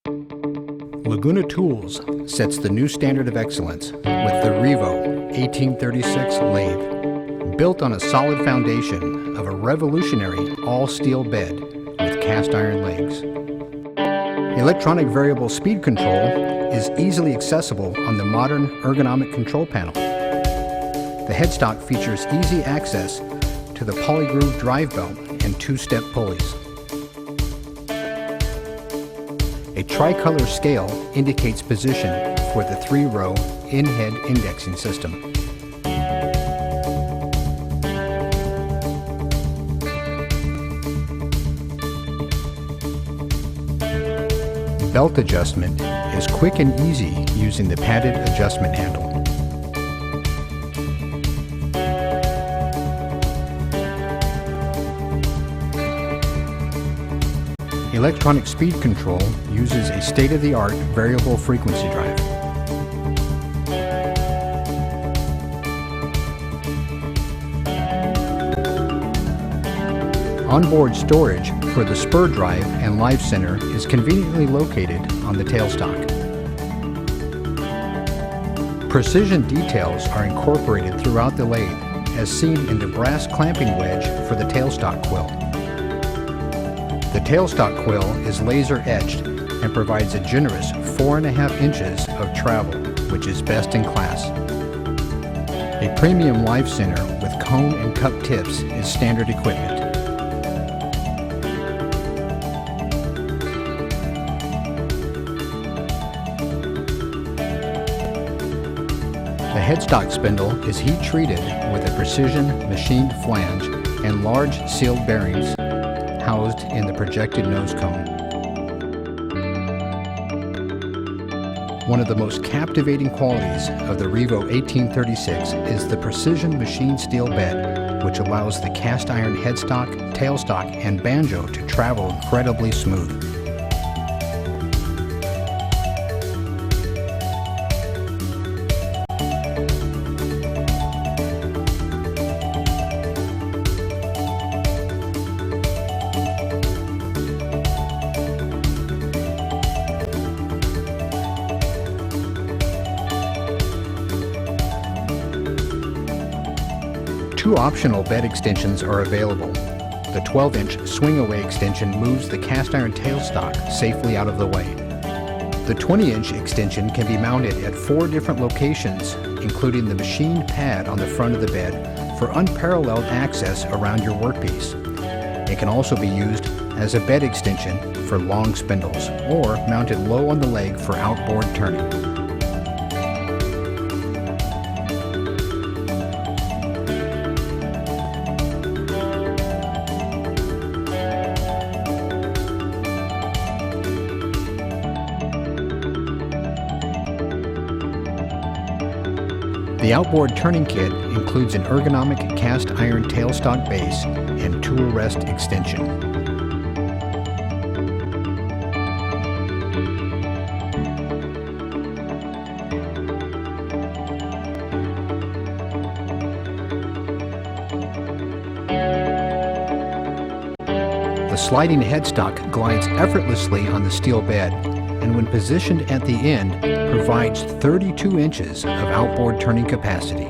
Laguna Tools sets the new standard of excellence with the Revo 1836 lathe, built on a solid foundation of a revolutionary all-steel bed with cast iron legs. Electronic variable speed control is easily accessible on the modern ergonomic control panel. The headstock features easy access to the polygroove drive belt and two-step pulleys. A tricolor scale indicates position for the 3-row in-head indexing system. Belt adjustment is quick and easy using the padded adjustment handle. Electronic speed control uses a state-of-the-art variable frequency drive. Onboard storage for the spur drive and live center is conveniently located on the tailstock. Precision details are incorporated throughout the lathe, as seen in the brass clamping wedge for the tailstock quill. The tailstock quill is laser etched and provides a generous 4.5 inches of travel, which is best in class. A premium live center with cone and cup tips is standard equipment. The headstock spindle is heat treated with a precision machined flange and large sealed bearings housed in the projected nose cone. One of the most captivating qualities of the Revo 1836 is the precision machined steel bed, which allows the cast iron headstock, tailstock, and banjo to travel incredibly smooth. Two optional bed extensions are available. The 12-inch swing-away extension moves the cast iron tailstock safely out of the way. The 20-inch extension can be mounted at 4 different locations, including the machined pad on the front of the bed for unparalleled access around your workpiece. It can also be used as a bed extension for long spindles, or mounted low on the leg for outboard turning. The outboard turning kit includes an ergonomic cast iron tailstock base and tool rest extension. The sliding headstock glides effortlessly on the steel bed, and when positioned at the end, provides 32 inches of outboard turning capacity.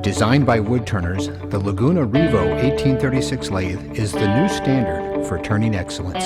Designed by woodturners, the Laguna Revo 1836 lathe is the new standard for turning excellence.